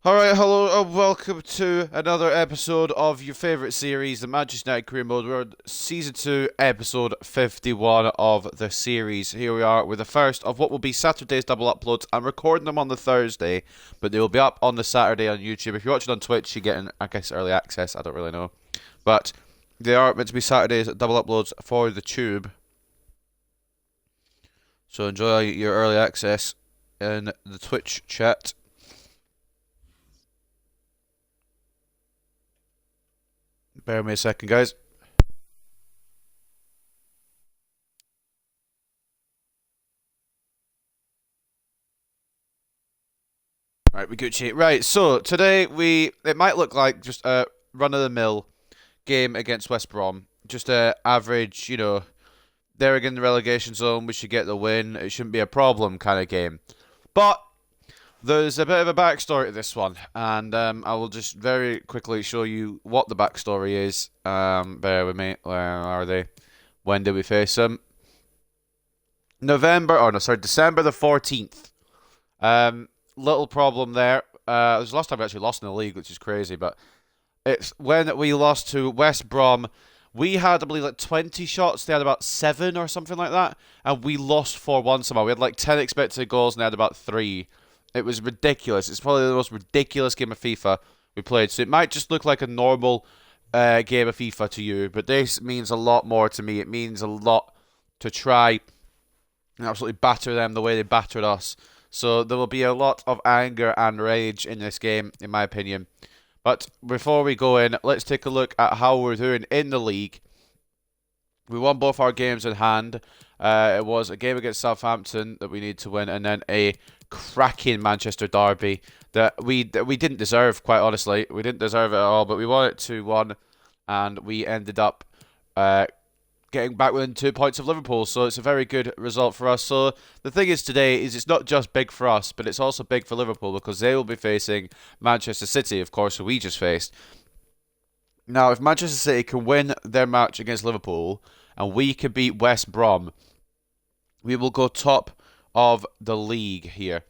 Alright, hello and welcome to another episode of your favourite series, the Manchester United Career Mode. We're on Season 2, Episode 51 of the series. Here we are with the first of what will be Saturday's double uploads. I'm recording them on the Thursday, but they will be up on the Saturday on YouTube. If you're watching on Twitch, you're getting, I guess, early access. I don't really know. But they are meant to be Saturday's double uploads for the Tube. So enjoy your early access in the Twitch chat. Bear with me a second, guys. Right, we Gucci. Right, so today it might look like just a run of the mill game against West Brom. Just a average, they're again in the relegation zone, we should get the win. It shouldn't be a problem kind of game. But there's a bit of a backstory to this one, and I will just very quickly show you what the backstory is. Bear with me. Where are they? When did we face them? December the 14th. Little problem there. It was the last time we actually lost in the league, which is crazy, but it's when we lost to West Brom. We had, I believe, like 20 shots. They had about 7 or something like that, and we lost 4-1 somehow. We had like 10 expected goals, and they had about 3. It was ridiculous. It's probably the most ridiculous game of FIFA we played. So it might just look like a normal game of FIFA to you, but this means a lot more to me. It means a lot to try and absolutely batter them the way they battered us. So there will be a lot of anger and rage in this game, in my opinion. But before we go in, let's take a look at how we're doing in the league. We won both our games in hand. It was a game against Southampton that we need to win, and then a cracking Manchester derby that we didn't deserve, quite honestly. We didn't deserve it at all, but we won it 2-1, and we ended up getting back within 2 points of Liverpool, so it's a very good result for us. So the thing is today is it's not just big for us, but it's also big for Liverpool because they will be facing Manchester City, of course, who we just faced. Now, if Manchester City can win their match against Liverpool and we can beat West Brom, we will go top of the league here.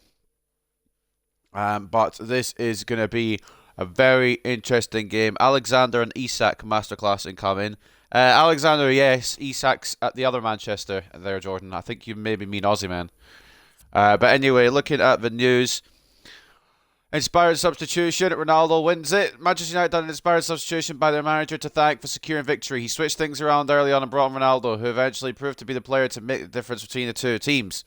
But this is going to be a very interesting game. Alexander and Isak masterclass incoming. Alexander, yes. Isak's at the other Manchester there, Jordan. I think you maybe mean Aussie, man. But anyway, looking at the news. Inspired substitution. Ronaldo wins it. Manchester United done an inspired substitution by their manager to thank for securing victory. He switched things around early on and brought in Ronaldo, who eventually proved to be the player to make the difference between the two teams.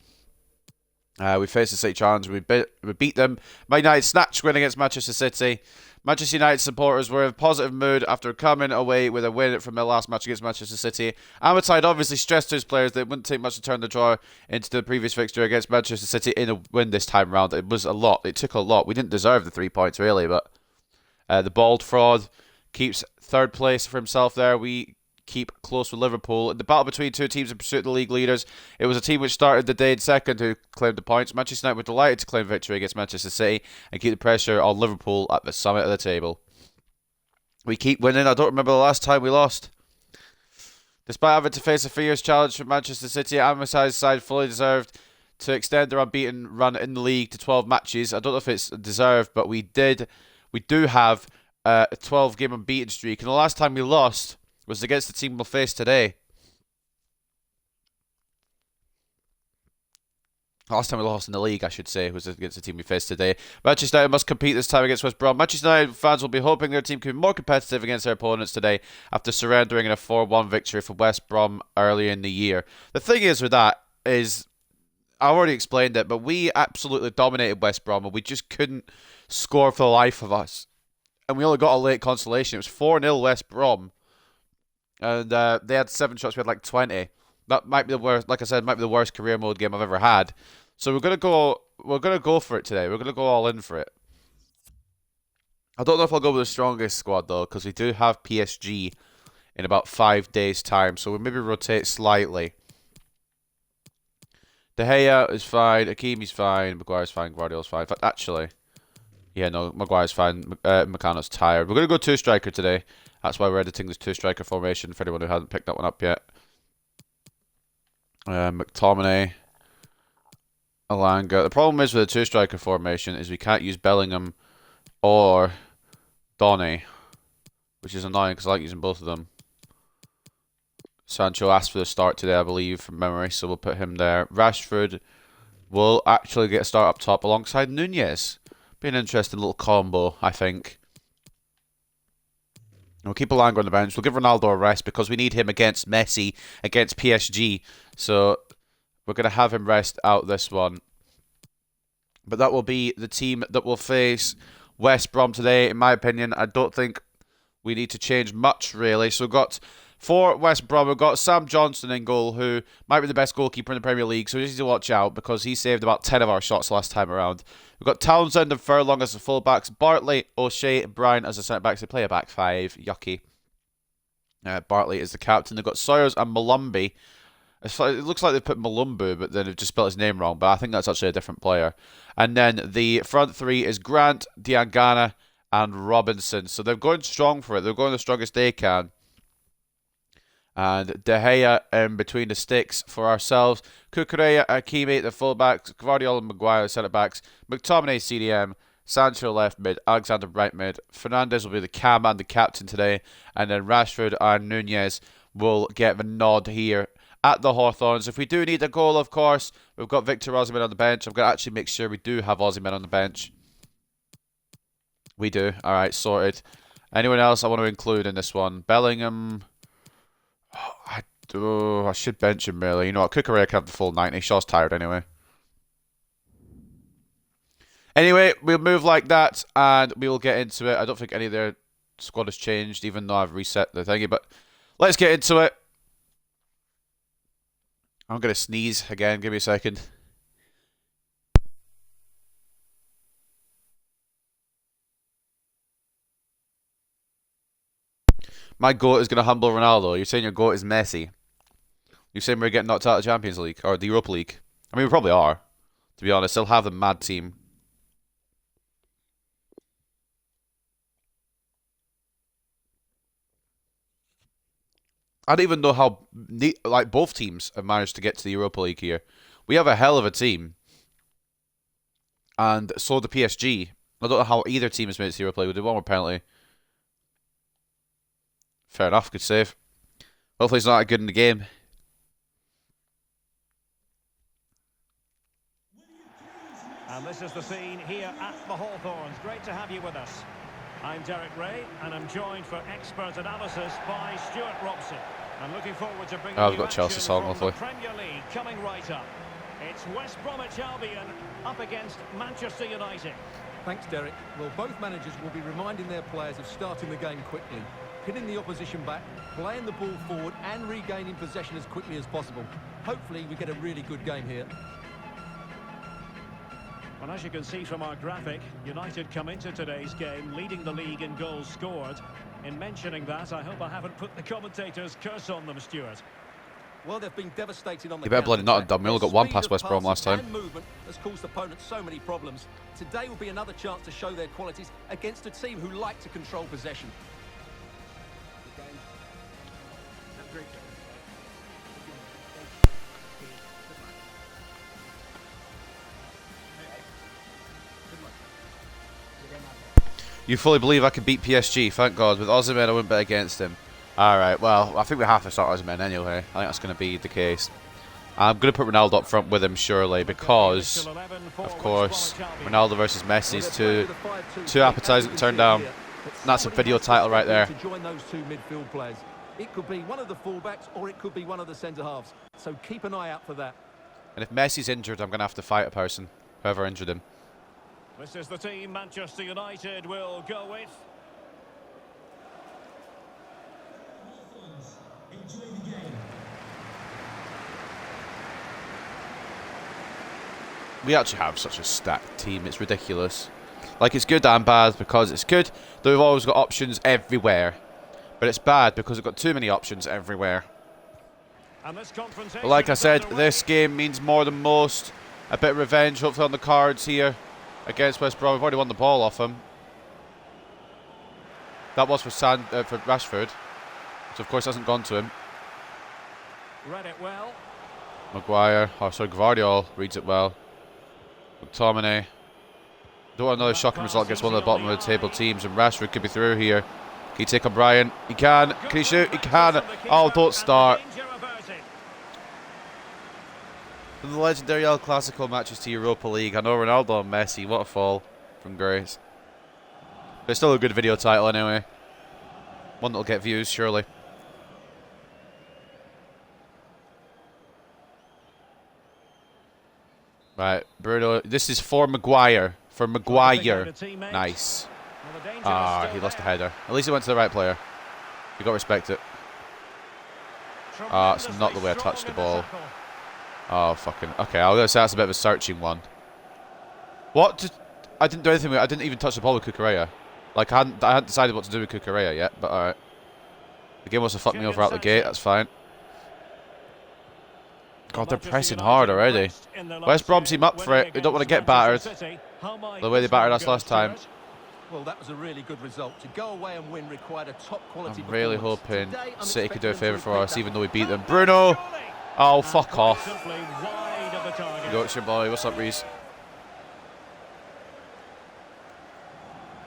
We faced the City Challenge. We beat them. Man United snatched win against Manchester City. Manchester United supporters were in a positive mood after coming away with a win from their last match against Manchester City. Amatide obviously stressed to his players that it wouldn't take much to turn the draw into the previous fixture against Manchester City in a win this time round. It was a lot. It took a lot. We didn't deserve the 3 points, really, but the bald fraud keeps third place for himself there. We keep close with Liverpool. In the battle between two teams in pursuit of the league leaders, it was a team which started the day in second who claimed the points. Manchester United were delighted to claim victory against Manchester City and keep the pressure on Liverpool at the summit of the table. We keep winning. I don't remember the last time we lost. Despite having to face a fierce challenge from Manchester City, Amasi's side fully deserved to extend their unbeaten run in the league to 12 matches. I don't know if it's deserved, but we do have a 12-game unbeaten streak, and the last time we lost was against the team we'll face today. Last time we lost in the league, I should say, was against the team we faced today. Manchester United must compete this time against West Brom. Manchester United fans will be hoping their team can be more competitive against their opponents today after surrendering in a 4-1 victory for West Brom earlier in the year. The thing is with that is, I already explained it, but we absolutely dominated West Brom and we just couldn't score for the life of us. And we only got a late consolation. It was 4-0 West Brom. And they had 7 shots, we had like 20. That might be the worst, like I said, might be the worst career mode game I've ever had. So we're gonna go for it today. We're gonna go all in for it. I don't know if I'll go with the strongest squad though, because we do have PSG in about 5 days' time. So we'll maybe rotate slightly. De Gea is fine, Hakimi's fine, Maguire's fine, Guardiola's fine. But actually, yeah, no, Maguire's fine. Meccano's tired. We're gonna go 2-striker today. That's why we're editing this 2-striker formation for anyone who hasn't picked that one up yet. McTominay, Alanga. The problem is with the 2-striker formation is we can't use Bellingham or Donny, which is annoying because I like using both of them. Sancho asked for the start today, I believe, from memory, so we'll put him there. Rashford will actually get a start up top alongside Nunez. Be an interesting little combo, I think. And we'll keep Elanga on the bench. We'll give Ronaldo a rest because we need him against Messi, against PSG. So we're going to have him rest out this one. But that will be the team that will face West Brom today, in my opinion. I don't think we need to change much, really. So we've got, for West Brom, we've got Sam Johnson in goal, who might be the best goalkeeper in the Premier League. So we need to watch out because he saved about 10 of our shots last time around. We've got Townsend and Furlong as the fullbacks, Bartley, O'Shea, and Bryan as the centre-backs. They play a back five. Yucky. Bartley is the captain. They've got Sawyers and Malumbi. It looks like they put Malumbu, but then they've just spelled his name wrong. But I think that's actually a different player. And then the front three is Grant, Diangana, and Robinson. So they're going strong for it. They're going the strongest they can. And De Gea in between the sticks for ourselves. Cucurella, Hakimi, the fullbacks. Gvardiol and Maguire, the centre-backs. McTominay, CDM. Sancho left mid. Alexander right mid. Fernandes will be the cam and the captain today. And then Rashford and Nunez will get the nod here at the Hawthorns. If we do need a goal, of course, we've got Victor Osimhen on the bench. I'm going to actually make sure we do have Osimhen on the bench. We do. Alright, sorted. Anyone else I want to include in this one? Bellingham. I should bench him, really. You know what? Cucurella can have the full 90. Shaw's tired anyway. Anyway, we'll move like that, and we'll get into it. I don't think any of their squad has changed, even though I've reset the thingy, but let's get into it. I'm going to sneeze again. Give me a second. My GOAT is going to humble Ronaldo. You're saying your GOAT is Messi. You're saying we're getting knocked out of the Champions League, or the Europa League. I mean, we probably are, to be honest. They'll have a mad team. I don't even know how both teams have managed to get to the Europa League here. We have a hell of a team. And so the PSG. I don't know how either team has made it to the Europa League. We did one more penalty. Fair enough, good save. Hopefully he's not that good in the game. And this is the scene here at the Hawthorns. Great to have you with us. I'm Derek Ray, and I'm joined for expert analysis by Stuart Robson. I'm looking forward to bringing I've got Chelsea song, hopefully. the Premier League coming right up. It's West Bromwich Albion up against Manchester United. Thanks, Derek. Well, both managers will be reminding their players of starting the game quickly, pinning the opposition back, playing the ball forward and regaining possession as quickly as possible. Hopefully we get a really good game here. Well, as you can see from our graphic, United come into today's game leading the league in goals scored. In mentioning that, I hope I haven't put the commentators' curse on them, Stuart. Well, they've been devastating on the You better bloody not have done. We only got one past West Brom last time. Movement has caused opponents so many problems. Today will be another chance to show their qualities against a team who like to control possession. You fully believe I can beat PSG? Thank God. With Osimhen, I wouldn't bet against him. Alright, well, I think we have to start Osimhen anyway. I think that's going to be the case. I'm going to put Ronaldo up front with him, surely, because, of course, Ronaldo versus Messi is too appetizing to turn down. And that's a video title right there. To join those two midfield players. It could be one of the fullbacks or it could be one of the centre-halves. So keep an eye out for that. And if Messi's injured, I'm going to have to fight a person, whoever injured him. This is the team Manchester United will go with. Enjoy the game. We actually have such a stacked team, it's ridiculous. Like, it's good and bad because it's good that we've always got options everywhere. But it's bad because we've got too many options everywhere. But like I said, this game means more than most. A bit of revenge hopefully on the cards here against West Brom. We've already won the ball off him. That was for Rashford. So of course hasn't gone to him. Read it well. Maguire, oh sorry, Gvardiol reads it well. McTominay. Don't want another shocking result against one of the bottom of the table teams, and Rashford could be through here. Can he take on Brian? He can. Can he shoot? He can. Oh, don't start. From the legendary El Clasico matches to Europa League, I know Ronaldo and Messi. What a fall from grace. But it's still a good video title anyway. One that'll get views, surely. Right, Bruno. This is for Maguire. For Maguire. Nice. Ah, he lost the header. At least he went to the right player. You got to respect it. Ah, it's not the way I touched the ball. Oh, fucking. Okay, I was going to say that's a bit of a searching one. What? I didn't do anything with it. I didn't even touch the ball with Cucurella. Like, I hadn't decided what to do with Cucurella yet, but alright. The game wants to fuck me over out the gate, that's fine. God, they're pressing hard already. West Brom seem up for it. They don't want to get battered the way they battered us last time. Well, that was a really good result. To go away and win required a top quality I'm really hoping City could do a favour for us, even though we beat them. Bruno! Oh, fuck off. Go, it's your boy. What's up, Reese?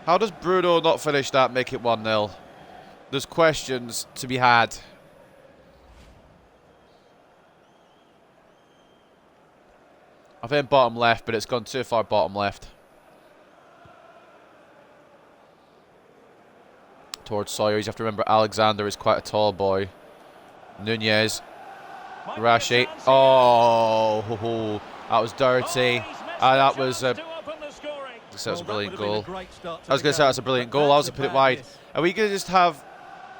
How does Bruno not finish that, make it 1-0? There's questions to be had. I think bottom left, but it's gone too far bottom left. Towards Sawyer. You have to remember Alexander is quite a tall boy. Nunez. Rashi. Oh, that was dirty. That was a brilliant goal. I was going to say that's a brilliant goal. I was going to put it wide. Are we going to just have...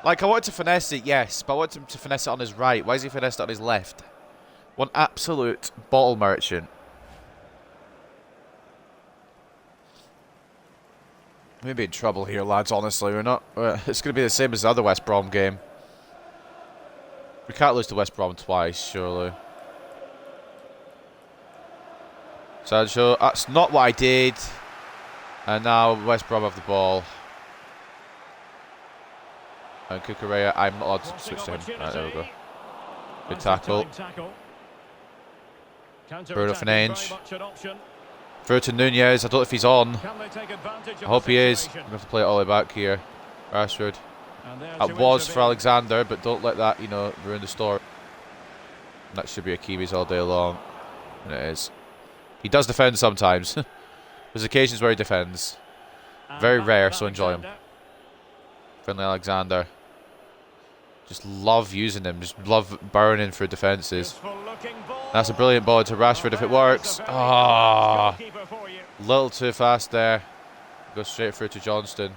Like, I wanted to finesse it, yes, but I wanted him to finesse it on his right. Why is he finessed it on his left? One absolute bottle merchant. We'd be in trouble here, lads, honestly. We're not... It's going to be the same as the other West Brom game. We can't lose to West Brom twice, surely. Sancho, that's not what I did. And now West Brom have the ball. And Cucurella, I'm not allowed to switch to him. Right, there we go. Good tackle. Bruno Fernandes. Through to Nunez. I don't know if he's on. I hope he is. I'm going to have to play it all the way back here. Rashford. That was for Alexander, but don't let that, you know, ruin the story. That should be a Kiwis all day long. And it is. He does defend sometimes. There's occasions where he defends. Very rare, so enjoy him. Friendly Alexander. Just love using him. Just love burning through defences. That's a brilliant ball to Rashford if it works. Ah, a little too fast there. Goes straight through to Johnston.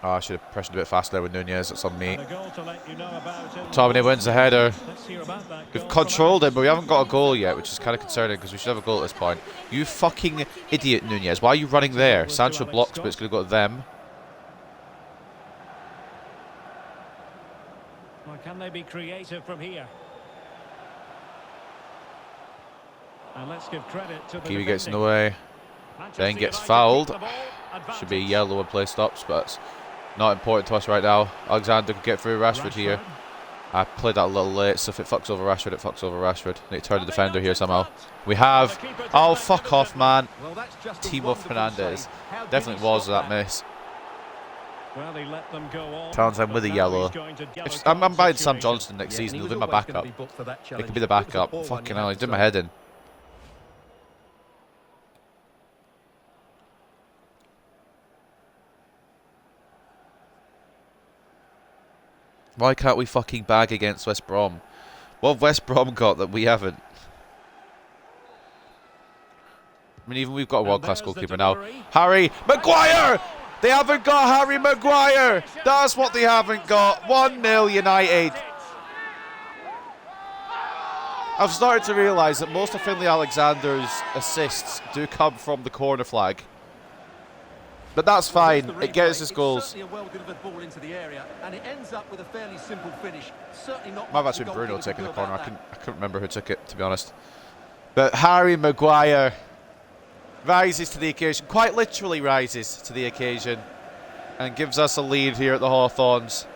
Oh, I should have pressured a bit faster there with Nunez. That's on me. Tomine wins the header. We've controlled him, but we haven't got a goal yet, which is kind of concerning because we should have a goal at this point. You fucking idiot, Nunez. Why are you running there? Sancho blocks, but it's going to go to them. Well, can they be creative from here? And let's give credit to the Kiwi gets in the way. Then gets fouled. Should be a yellow when play stops, but it's not important to us right now. Alexander could get through Rashford here. I played that a little late, so if it fucks over Rashford, it fucks over Rashford. Need to turn the defender here somehow. We have... Oh, fuck off, man. Timo Fernandes. Definitely was that miss. Townsend with a yellow. I'm buying Sam Johnston next season. He'll be my backup. It could be the backup. Fucking hell, he's doing my head in. Why can't we fucking bag against West Brom? What have West Brom got that we haven't? I mean, even we've got a world-class goalkeeper now. Harry Maguire! They haven't got Harry Maguire! That's what they haven't got. 1-0 United. I've started to realise that most of Finlay Alexander's assists do come from the corner flag. But that's fine. It gets us goals. Might have actually been Bruno taking the corner. I couldn't remember who took it, to be honest. But Harry Maguire rises to the occasion. Quite literally rises to the occasion. And gives us a lead here at the Hawthorns.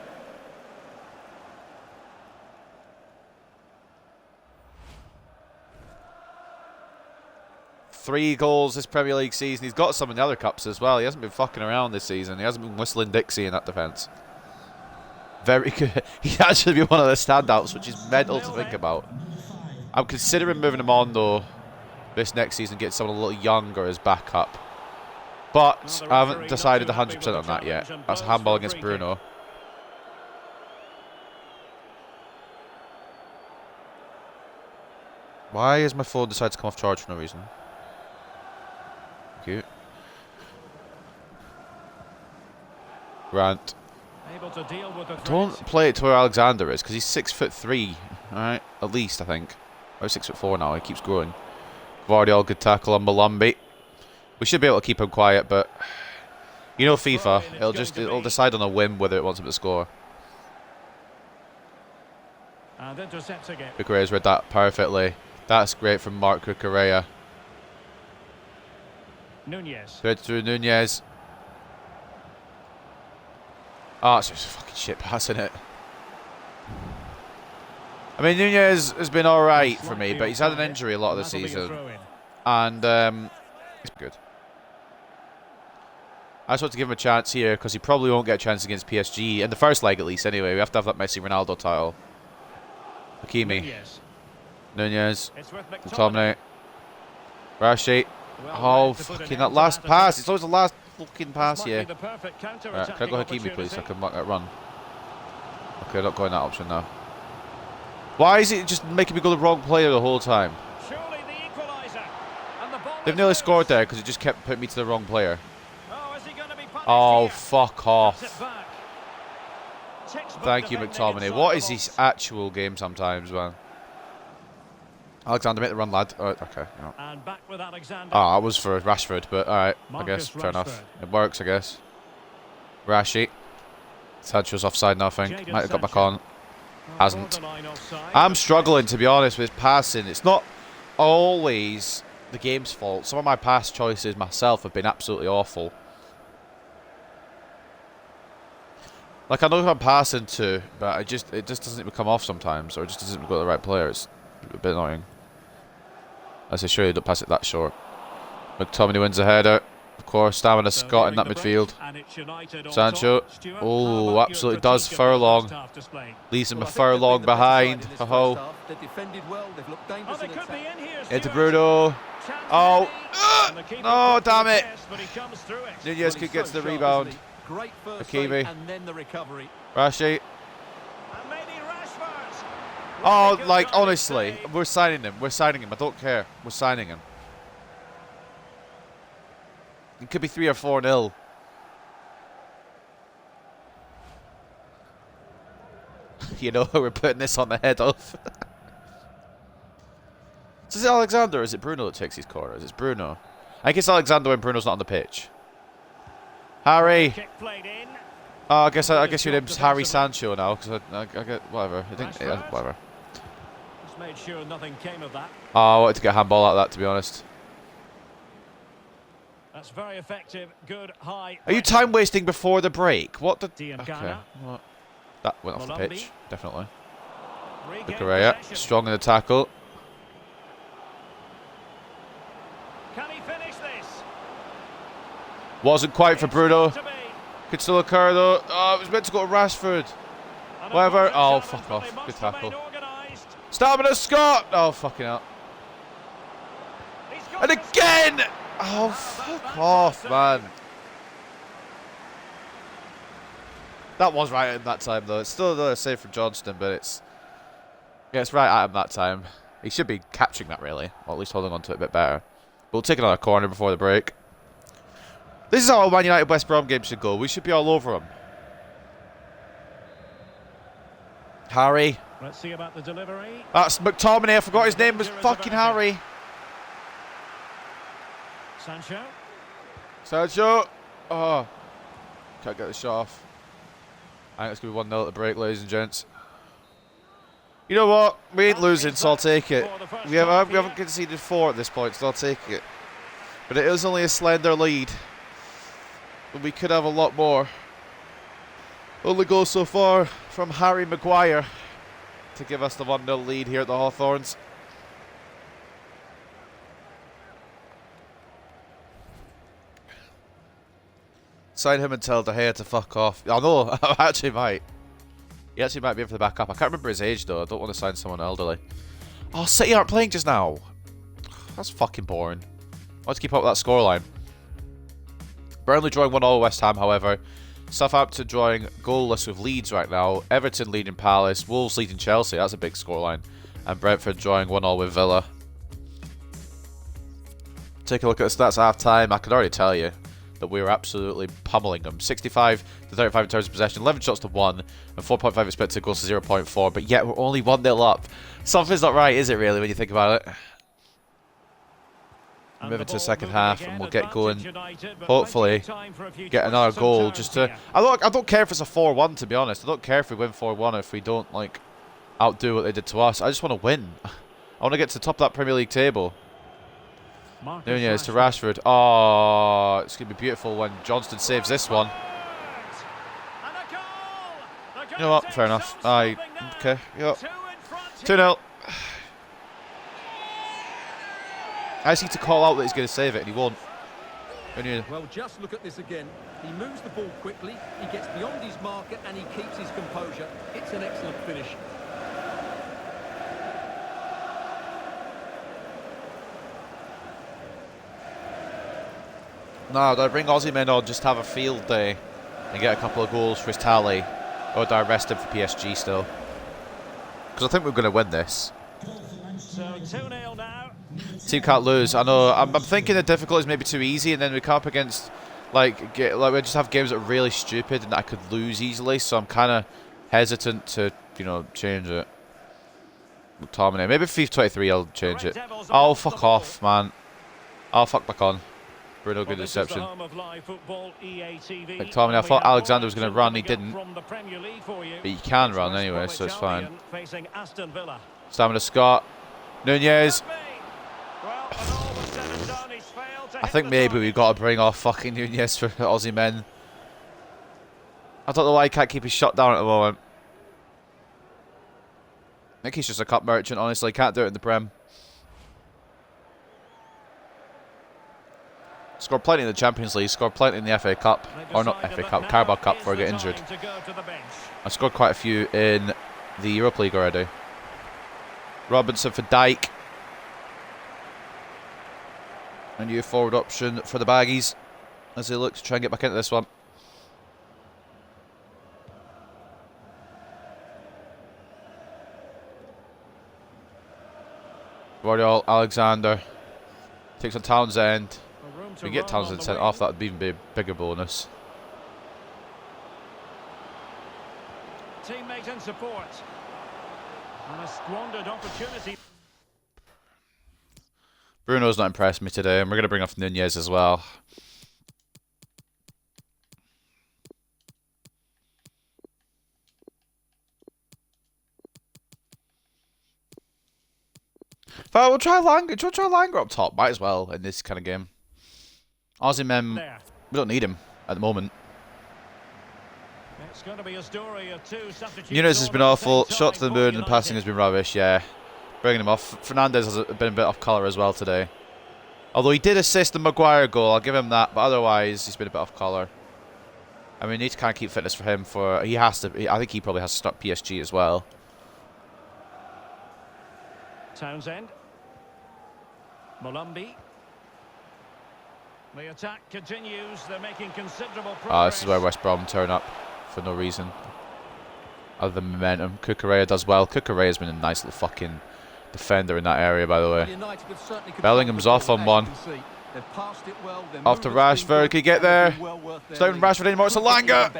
3 goals this Premier League season. He's got some in the other cups as well. He hasn't been fucking around this season. He hasn't been whistling Dixie in that defence. Very good. He's actually been one of the standouts, which is mental to think about. I'm considering moving him on, though, this next season, get someone a little younger as backup. But I haven't decided 100% on that yet. That's a handball against Bruno. Why has my phone decided to come off charge for no reason? Cute. Grant. Don't play it to where Alexander is, because he's 6'3", alright? At least, I think. Or 6'4" now, he keeps growing. Guardiola, good tackle on Malumbi. We should be able to keep him quiet, but you know FIFA, it'll decide on a whim whether it wants him to score. Cucurella's read that perfectly. That's great from Mark Cucurella. Thread through Nunez. Oh, it's just a fucking shit pass, isn't it? I mean, Nunez has been alright for me, but he's had an injury a lot of the season. And it's good. I just want to give him a chance here, because he probably won't get a chance against PSG. In the first leg, at least, anyway. We have to have that Messi-Ronaldo title. Hakimi. Nunez. McTominay. Rashi. Oh, fucking that last pass. It's always the last fucking pass here. Right, can I go Hakimi, please, so I can mark that run? Okay, not going that option now. Why is it just making me go the wrong player the whole time? They've nearly scored there because it just kept putting me to the wrong player. Oh, fuck off. Thank you, McTominay. What is this actual game sometimes, man? Alexander, make the run, lad. Oh, okay. Yeah. Oh, that was for Rashford, but alright. I guess. Fair enough. It works, I guess. Rashi. Sancho's offside now, I think. Might have got back on. Hasn't. I'm struggling, to be honest, with passing. It's not always the game's fault. Some of my pass choices myself have been absolutely awful. Like, I know who I'm passing to, but it just doesn't even come off sometimes, or it just doesn't go to the right player. It's a bit annoying. As I sure you don't pass it that short. McTominay wins the header. Of course, Stamina Scott in that midfield. Sancho. Oh, absolutely does furlong. Leaves him a furlong behind. Ho-ho. Into Bruno. Oh. No, damn it. Nunez could get to the rebound. Hakimi. Rashi. Oh, like, honestly, we're signing him. We're signing him. I don't care. We're signing him. It could be 3 or 4-0. You know, we're putting this on the head of. So is it Alexander or is it Bruno that takes these corners? It's Bruno. I guess Alexander when Bruno's not on the pitch. Harry. Oh, I guess your name's Harry Sancho now, because I get whatever. I think whatever. Just made sure nothing came of that. Oh, I wanted to get a handball out of that, to be honest. That's very effective. Good high. Are you time wasting before the break? What the? Okay. What? That went off the pitch, definitely. Cucurella, strong in the tackle. Can he finish this? Wasn't quite for Bruno. Could still occur though. Oh, it was meant to go to Rashford. Whatever. Oh, fuck off. Good tackle. Stamina Scott. Oh, fucking hell. And again. Oh, fuck off, man. That was right at him that time, though. It's still another save from Johnston, but it's right at him that time. He should be capturing that, really, or at least holding on to it a bit better. But we'll take another corner before the break. This is how a Man United West Brom game should go. We should be all over them. Harry. Let's see about the delivery. That's McTominay. I forgot his name was fucking Harry. Sancho. Sancho. Oh. Can't get the shot off. I think it's going to be 1-0 at the break, ladies and gents. You know what? We ain't losing, so I'll take it. We haven't conceded 4 at this point, so I'll take it. But it is only a slender lead. But we could have a lot more. Only goes so far from Harry Maguire to give us the 1-0 lead here at the Hawthorns. Sign him and tell De Gea to fuck off. I know, I actually might. He actually might be able to back up. I can't remember his age though. I don't want to sign someone elderly. Oh, City aren't playing just now. That's fucking boring. Let's keep up with that scoreline. Burnley drawing 1-0 with West Ham, however. Southampton drawing goalless with Leeds right now. Everton leading Palace. Wolves leading Chelsea. That's a big scoreline. And Brentford drawing 1-0 with Villa. Take a look at the stats at half time. I can already tell you that we were absolutely pummeling them. 65 to 35 in terms of possession, 11 shots to 1, and 4.5 expected goals to 0.4. But yet we're only 1-0 up. Something's not right, is it really, when you think about it? Moving to the second half, and we'll get going. Hopefully, get another goal. Just to, I don't care if it's a 4-1. To be honest, I don't care if we win 4-1 if we don't like outdo what they did to us. I just want to win. I want to get to the top of that Premier League table. Nunez to Rashford. Oh, it's going to be beautiful when Johnston saves this one. You know what? Fair enough. Okay. Yep. 2-0. I just need to call out that he's going to save it, and he won't. Well, just look at this again. He moves the ball quickly, he gets beyond his marker, and he keeps his composure. It's an excellent finish. No, do I bring Aussie men on just to have a field day and get a couple of goals for his tally? Or do I rest him for PSG still? Because I think we're going to win this. So 2-0 now. Team can't lose. I know. I'm thinking the difficulty is maybe too easy, and then we come up against we just have games that are really stupid and that I could lose easily. So I'm kind of hesitant to change it. McTominay. Maybe FIFA 23 I'll change it. Oh, fuck off, man. Oh, fuck back on. Bruno, good interception. McTominay, I thought Alexander was going to run, he didn't. But he can run anyway, so it's fine. Stamina Scott. Nunez. I think maybe we've got to bring off fucking Nunez for Aussie men. I don't know why he can't keep his shot down at the moment. I think he's just a cup merchant, honestly. Can't do it in the Prem. Scored plenty in the Champions League, scored plenty in the FA Cup. Or not FA Cup, Carabao Cup before I get injured. I scored quite a few in the Europa League already. Robinson for Dyke. A new forward option for the Baggies as they look to try and get back into this one. Guardiola, Alexander. Takes on Townsend. If we get Townsend sent off, that would even be a bigger bonus. Teammate and support. And a squandered opportunity. Bruno's not impressed me today, and we're going to bring off Nunez as well. But we'll try Langer. Do you want to try Langer up top? Might as well in this kind of game. Aussie men, we don't need him at the moment. It's going to be a story of two substitutes. Nunez has been awful. Shot to the moon and passing has been rubbish, yeah. Bringing him off. Fernandez has been a bit off colour as well today. Although he did assist the Maguire goal, I'll give him that. But otherwise, he's been a bit off colour. I mean, we need to kind of keep fitness for him. He has to. I think he probably has to start PSG as well. Townsend. Molumby. The attack continues. They're making considerable progress. This is where West Brom turn up for no reason other than momentum. Cucurella does well. Cucurella's been a nice little fucking defender in that area, by the way. Bellingham's off on one. Off to Rashford. Can he get there? It's not even Rashford anymore. It's a Langer.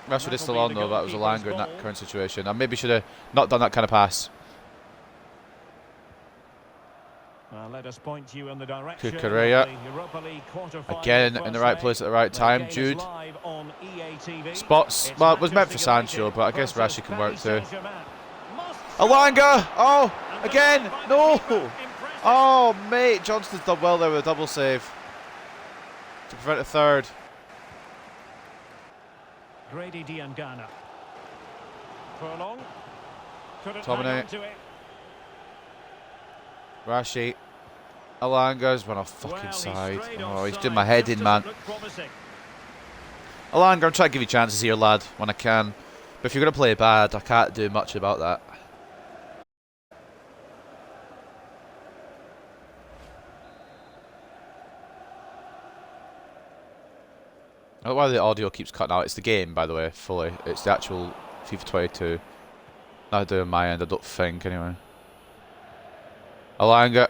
Rashford is still on, though. That was a Langer in that current situation. I maybe should have not done that kind of pass. Let us point you in the direction. Cucurella. Again in the right place at the right time. Jude. Spots. Well, it was meant for Sancho, but I guess Rashi can work too. Alanga! Oh! Again! No! Oh, mate. Johnston's done well there with a double save. To prevent a third. Grady Diangana. Furlong. Tomine. Rashi. Alanga's run off fucking side. Oh, he's doing my head in, man. Alanga, I'm trying to give you chances here, lad, when I can. But if you're going to play bad, I can't do much about that. I don't know why the audio keeps cutting out. It's the game, by the way, fully. It's the actual FIFA 22. Not doing my end, I don't think, anyway. Alanga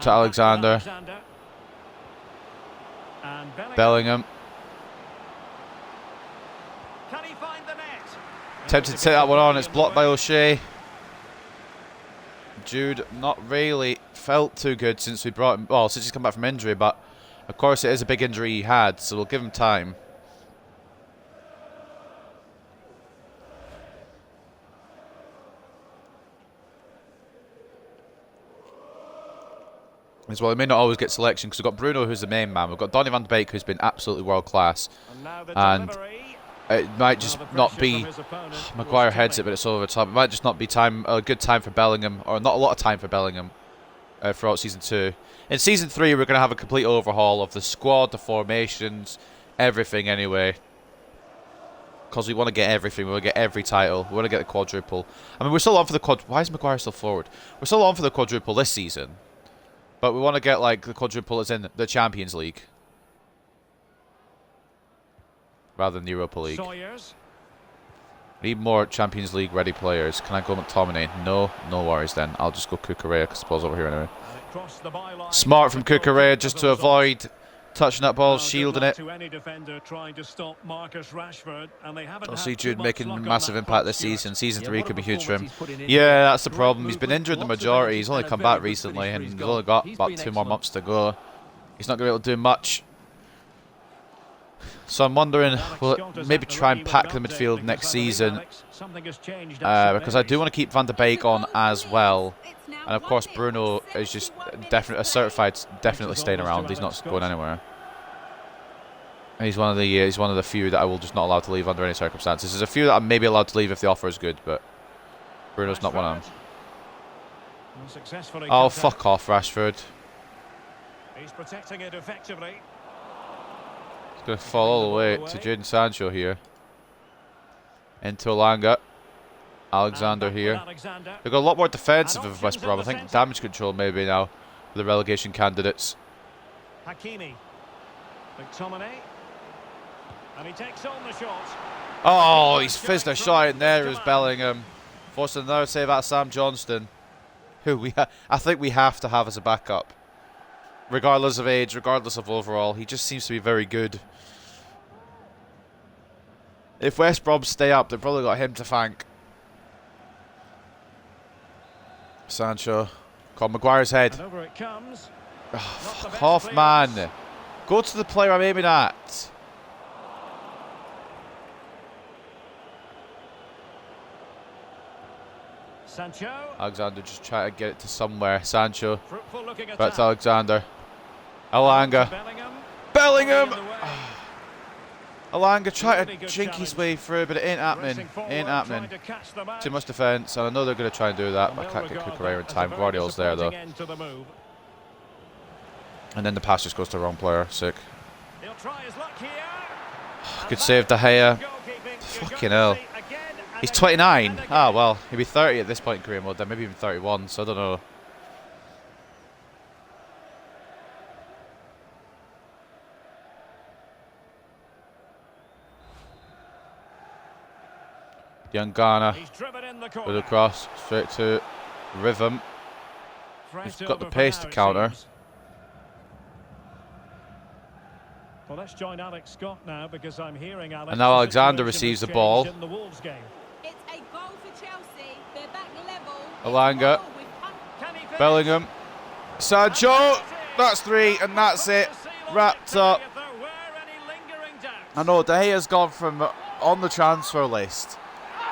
to Alexander. And Bellingham. Can he find the net? Tempted to take that one on. It's blocked by O'Shea. Jude not really felt too good since we brought him. Well, since he's come back from injury, but of course it is a big injury he had, so we'll give him time. As well, he may not always get selection because we've got Bruno, who's the main man. We've got Donny van de Beek, who's been absolutely world class, and it might just not be. Maguire heads it, but it's over the top. It might just not be a good time for Bellingham, or not a lot of time for Bellingham throughout season 2. In season 3, we're going to have a complete overhaul of the squad, the formations, everything. Anyway, because we want to get everything. We want to get every title. We want to get the quadruple. I mean, we're still on for the quad. Why is Maguire still forward? We're still on for the quadruple this season. But we want to get, like, the quadruple as in the Champions League. Rather than the Europa League. Sawyers. Need more Champions League ready players. Can I go McTominay? No, no worries then. I'll just go Cucurella because Paul's over here anyway. Smart from Cucurella just to avoid touching that ball, shielding it. I'll see Jude making a massive impact this season. Season 3 could be huge for him. Yeah, that's the problem. He's been injured the majority. He's only come back recently and he's only got about 2 more months to go. He's not going to be able to do much. So I'm wondering, will maybe try and pack the midfield next season, because I do want to keep Van de Beek on as well, and of course Bruno is just definitely definitely staying around. He's not going anywhere. And he's one of the few that I will just not allow to leave under any circumstances. There's a few that I'm maybe allowed to leave if the offer is good, but Bruno's not one of them. Oh, fuck off, Rashford. He's protecting it effectively. It's going to fall all the way to Jadon Sancho here. Into Alanga. Alexander here. They've got a lot more defensive of West Brom. I think damage control maybe now for the relegation candidates. Hakimi. McTominay. And he takes on the shot. Oh, he's fizzed a shot in there as Bellingham. Forced another save out of Sam Johnston, who I think we have to have as a backup. Regardless of age, regardless of overall, he just seems to be very good. If West Brom stay up, they've probably got him to thank. Sancho. Caught Maguire's head. And over it comes. Oh, fuck off, man. Go to the player I'm aiming at. Sancho. Alexander just trying to get it to somewhere. Sancho. Back to Alexander. Alanga. Bellingham! Alanga tried to jink his way through, but it ain't happening. Ain't happening. Too much defence, and I know they're going to try and do that, but I can't get Cucurella in time. Guardiola's there, though. And then the pass just goes to the wrong player. Sick. Good save, De Gea. Fucking hell. He's 29. Ah, well, he'll be 30 at this point in career mode, then maybe even 31, so I don't know. Young Ghana with a cross straight to Rhythm. He's got the pace to counter. Well, let's join Alex Scott now because I'm hearing Alex. And now Alexander receives the ball. It's a goal for Chelsea. They're back level. Alanga. Bellingham. Sancho. That's 3 and that's it. Wrapped up. I know De Gea's gone from on the transfer list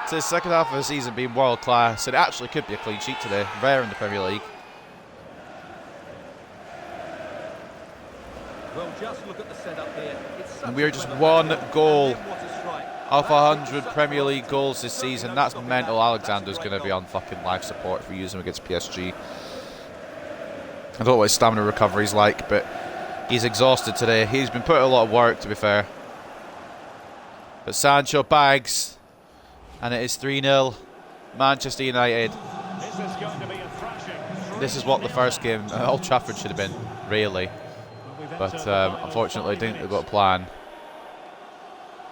to the second half of the season being world class. It actually could be a clean sheet today. Rare in the Premier League. Well, just look at the setup here. And we're just 1 goal off 100 Premier League goals this season. That's mental. Alexander's going to be on fucking life support if we use him against PSG. I don't know what his stamina recovery's like, but he's exhausted today. He's been putting a lot of work, to be fair. But Sancho bags. And it is 3-0. Manchester United. This is going to be a thrashing. This is what the first game at Old Trafford should have been, really. But unfortunately, didn't go to plan.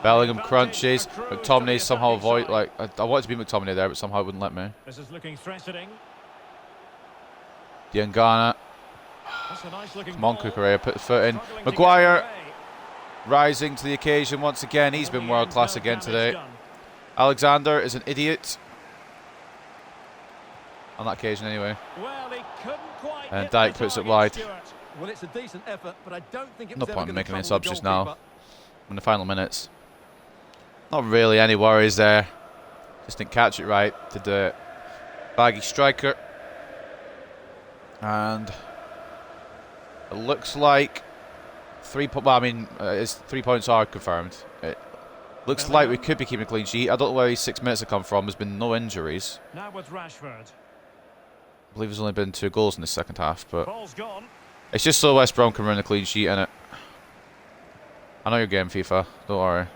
Bellingham crunches. McTominay somehow avoid. Like I wanted to be McTominay there, but somehow it wouldn't let me. This is looking threatening. Diangana. That's a nice looking Come on, ball. Cucurella, put the foot in. Struggling to get Maguire away. rising to the occasion once again. He's been world class No again damage today. done. Alexander is an idiot. On that occasion, anyway. Well, he couldn't quite And hit Dyke the puts it target, wide. Stuart. Well, it's a decent effort, but I don't think it No was point in ever making going any to subs trouble just the now. goalkeeper. In the final minutes. Not really any worries there. Just didn't catch it right to do it. Baggy striker. And it looks like 3 points. Well, I mean, it's 3 points are confirmed. It looks like we could be keeping a clean sheet. I don't know where these 6 minutes have come from. There's been no injuries. Now with Rashford. I believe there's only been 2 goals in the second half, but Ball's gone. it's just so West Brom can run a clean sheet in it. I know your game, FIFA. Don't worry.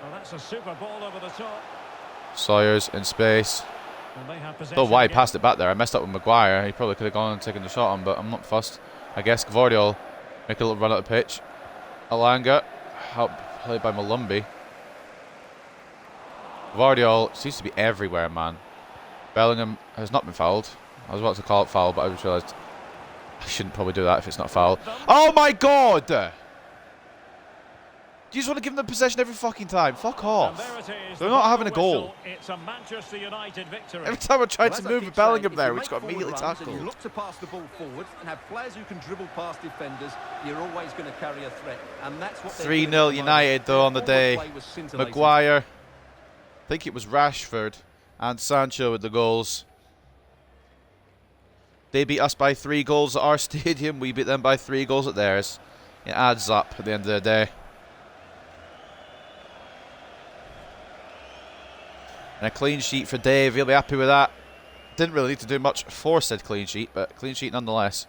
Well, that's a super ball over the top. Sawyer's in space. And they have possession Don't know why he again. passed it back there. I messed up with Maguire. He probably could have gone and taken the shot on, but I'm not fussed. I guess Gvardiol make a little run at the pitch. Alanga, help played by Malumbi. Gvardiol seems to be everywhere, man. Bellingham has not been fouled. I was about to call it foul, but I just realised I shouldn't probably do that if it's not foul. Oh my god! Do you just want to give them possession every fucking time? Fuck And off. there it is, They're the not having a final goal. whistle. It's a Manchester United victory. Every time I tried Well, to as I move keep with Bellingham saying, there, if we you just got make immediately forward runs and tackled. you look to pass the ball forwards and have players who can dribble past defenders, you're always going to carry a threat. And that's what they're doing 3-0 at the moment. United though on the Their day. forward play was scintillating. Maguire, I think it was Rashford and Sancho with the goals. They beat us by 3 goals at our stadium. We beat them by 3 goals at theirs. It adds up at the end of the day. And a clean sheet for Dave. He'll be happy with that. Didn't really need to do much for said clean sheet, but clean sheet nonetheless.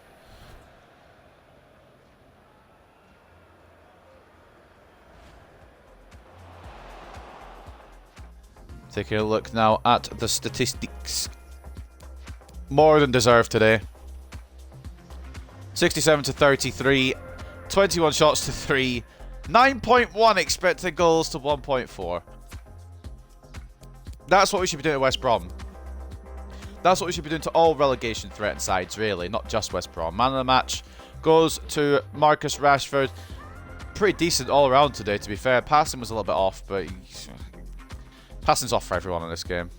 Taking a look now at the statistics. More than deserved today. 67 to 33. 21 shots to 3. 9.1 expected goals to 1.4. That's what we should be doing at West Brom. That's what we should be doing to all relegation threatened sides, really, not just West Brom. Man of the match goes to Marcus Rashford. Pretty decent all around today, to be fair. Passing was a little bit off, but passing's off for everyone in this game.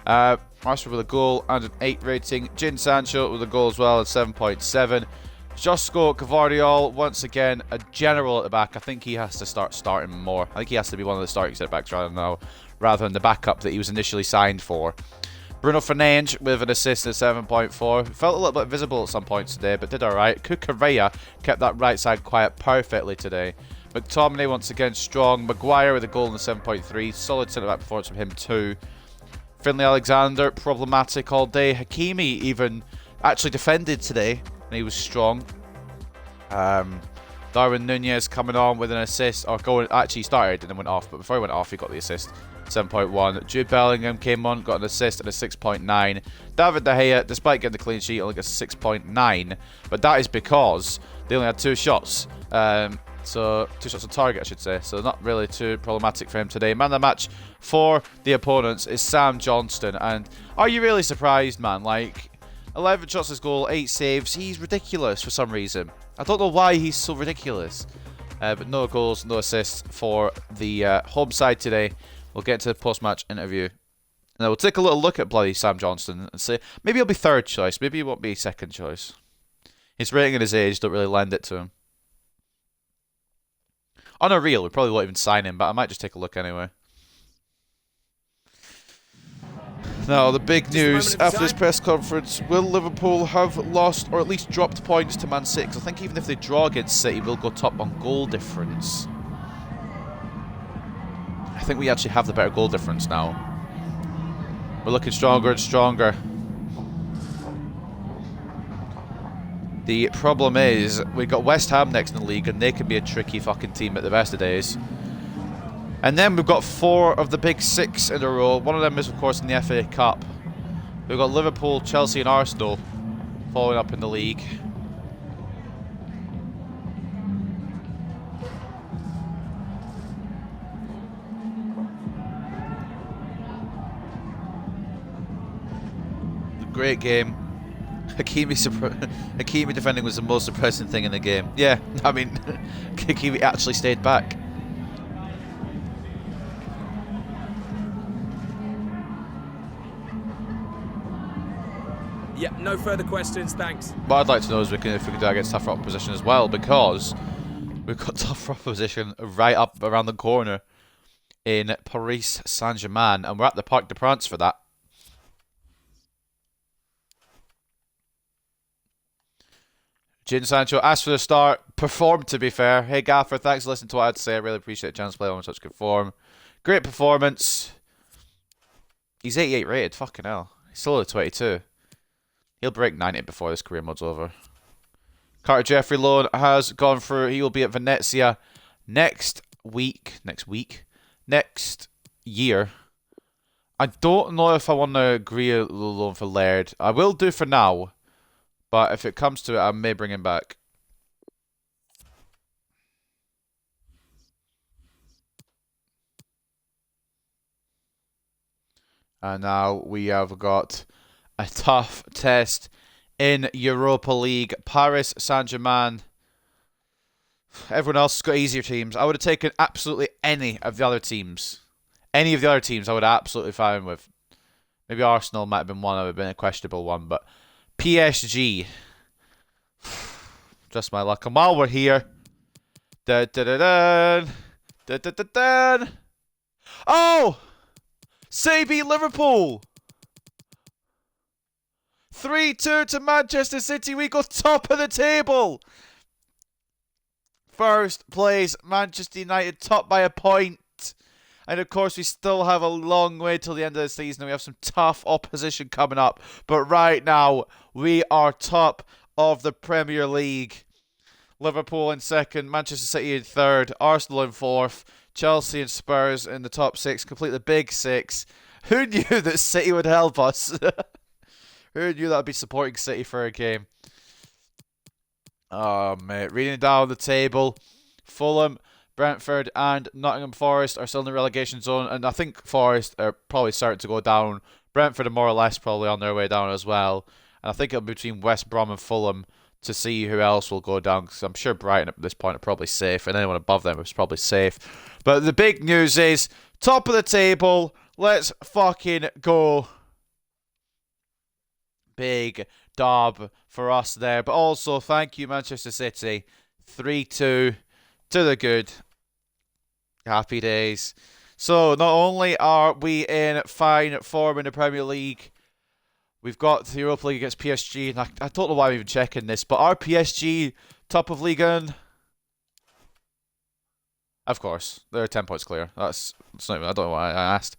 Rashford with a goal and an 8 rating. Jin Sancho with a goal as well at 7.7. Josko Gvardiol, once again, a general at the back. I think he has to start starting more. I think he has to be one of the starting centre-backs rather than the backup that he was initially signed for. Bruno Fernandes with an assist at 7.4. Felt a little bit visible at some points today, but did alright. Cucurella kept that right side quiet perfectly today. McTominay once again strong. Maguire with a goal in the 7.3. Solid centre-back performance from him too. Finlay Alexander, problematic all day. Hakimi even actually defended today, and he was strong. Darwin Nunez coming on with an assist, or actually started and then went off, but before he went off, he got the assist. 7.1. Jude Bellingham came on, got an assist and a 6.9. David De Gea, despite getting the clean sheet, only gets a 6.9, but that is because they only had 2 shots. So 2 shots on target, I should say. So not really too problematic for him today. Man of the match for the opponents is Sam Johnston. And are you really surprised, man? Like, 11 shots as goal, 8 saves. He's ridiculous for some reason. I don't know why he's so ridiculous. But no goals, no assists for the home side today. We'll get to the post-match interview. And we'll take a little look at bloody Sam Johnston and say, maybe he'll be 3rd choice. Maybe he won't be 2nd choice. His rating and his age don't really lend it to him. On a real, we probably won't even sign him, but I might just take a look anyway. Now, the big news after this press conference, will Liverpool have lost or at least dropped points to Man City? 'Cause I think even if they draw against City, we'll go top on goal difference. I think we actually have the better goal difference now. We're looking stronger and stronger. The problem is, we've got West Ham next in the league, and they can be a tricky fucking team at the best of days. And then we've got 4 of the big 6 in a row. One of them is, of course, in the FA Cup. We've got Liverpool, Chelsea and Arsenal following up in the league. Great game. Hakimi defending was the most depressing thing in the game. Yeah, I mean, Hakimi actually stayed back. Yeah, no further questions, thanks. What I'd like to know is if we can do that against tougher opposition as well, because we've got tougher opposition right up around the corner in Paris Saint-Germain, and we're at the Parc des Princes for that. Jadon Sancho asked for the start, performed to be fair. Hey Gaffer, thanks for listening to what I had to say. I really appreciate Jan's play on such good form. Great performance. He's 88 rated, fucking hell. He's still at 22. He'll break 90 before this career mode's over. Carter Jeffrey loan has gone through. He will be at Venezia next year. I don't know if I want to agree a loan for Laird. I will do for now. But if it comes to it, I may bring him back. And now we have got a tough test in Europa League. Paris Saint-Germain. Everyone else has got easier teams. I would have taken absolutely any of the other teams. Any of the other teams I would have absolutely fine with. Maybe Arsenal might have been one that would have been a questionable one, but PSG. Just my luck. And while we're here. Oh! City beat Liverpool! 3-2 to Manchester City. We go top of the table. First place, Manchester United, top by a point. And of course, we still have a long way till the end of the season. We have some tough opposition coming up. But right now, we are top of the Premier League. Liverpool in second, Manchester City in third, Arsenal in fourth, Chelsea and Spurs in the top 6. Complete the big 6. Who knew that City would help us? Who knew that I'd be supporting City for a game? Oh, mate. Reading down the table. Fulham, Brentford and Nottingham Forest are still in the relegation zone. And I think Forest are probably starting to go down. Brentford are more or less probably on their way down as well. And I think it'll be between West Brom and Fulham to see who else will go down. Because I'm sure Brighton at this point are probably safe. And anyone above them is probably safe. But the big news is, top of the table. Let's fucking go. Big dub for us there. But also, thank you, Manchester City. 3-2 to the good. Happy days. So, not only are we in fine form in the Premier League, we've got the Europa League against PSG. And I don't know why I'm even checking this, but are PSG top of Ligue 1? Of course. They're 10 points clear. That's not even, I don't know why I asked.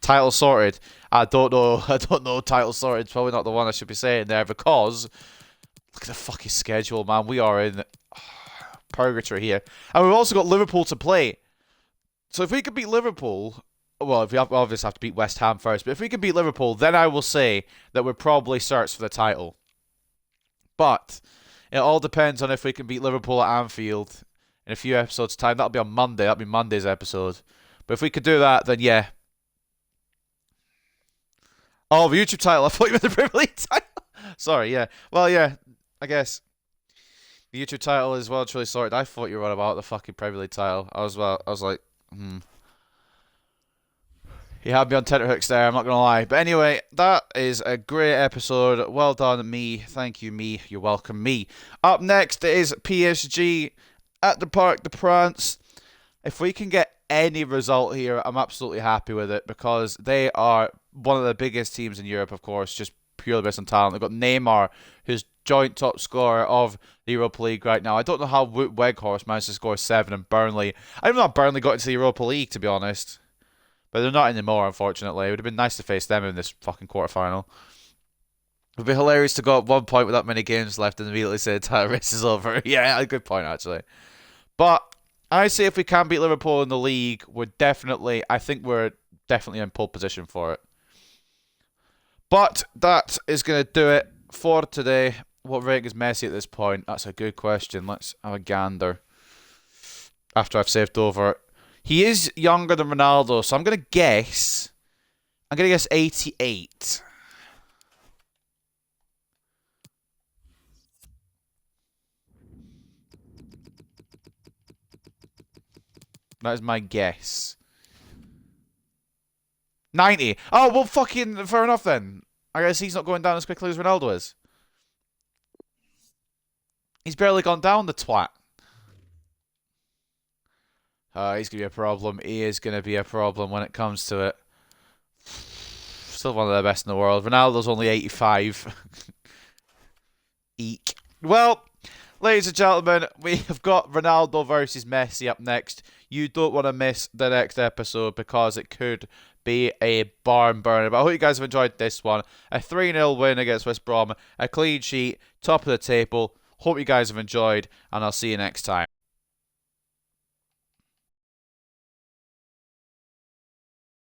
Title sorted. I don't know. Title sorted. It's probably not the one I should be saying there because look at the fucking schedule, man. We are in purgatory here. And we've also got Liverpool to play. So if we could beat Liverpool, well, we obviously have to beat West Ham first, but if we can beat Liverpool, then I will say that we're probably searched for the title. But it all depends on if we can beat Liverpool at Anfield in a few episodes' time. That'll be on Monday. That'll be Monday's episode. But if we could do that, then yeah. Oh, the YouTube title. I thought you meant the Premier League title. Sorry, yeah. Well, yeah, I guess. The YouTube title is well truly sorted. I thought you were on about the fucking Premier League title. I was like, He had me on tenterhooks there, I'm not going to lie. But anyway, that is a great episode. Well done, me. Thank you, me. You're welcome, me. Up next is PSG at the Parc des Princes. If we can get any result here, I'm absolutely happy with it because they are one of the biggest teams in Europe, of course, just purely based on talent. They've got Neymar, who's joint top scorer of the Europa League right now. I don't know how Wout Weghorst managed to score 7 in Burnley. I don't know how Burnley got into the Europa League, to be honest. But they're not anymore, unfortunately. It would have been nice to face them in this fucking quarterfinal. It would be hilarious to go up 1 point with that many games left and immediately say the entire race is over. Yeah, a good point, actually. But I say if we can beat Liverpool in the league, I think we're definitely in pole position for it. But that is going to do it for today. What rank is Messi at this point? That's a good question. Let's have a gander. After I've saved over. He is younger than Ronaldo, so I'm going to guess 88. That is my guess. 90. Oh, well, fucking fair enough then. I guess he's not going down as quickly as Ronaldo is. He's barely gone down, the twat. He's going to be a problem. He is going to be a problem when it comes to it. Still one of the best in the world. Ronaldo's only 85. Eek. Well, ladies and gentlemen, we have got Ronaldo versus Messi up next. You don't want to miss the next episode because it could be a barn burner. But I hope you guys have enjoyed this one. A 3-0 win against West Brom. A clean sheet. Top of the table. Hope you guys have enjoyed. And I'll see you next time.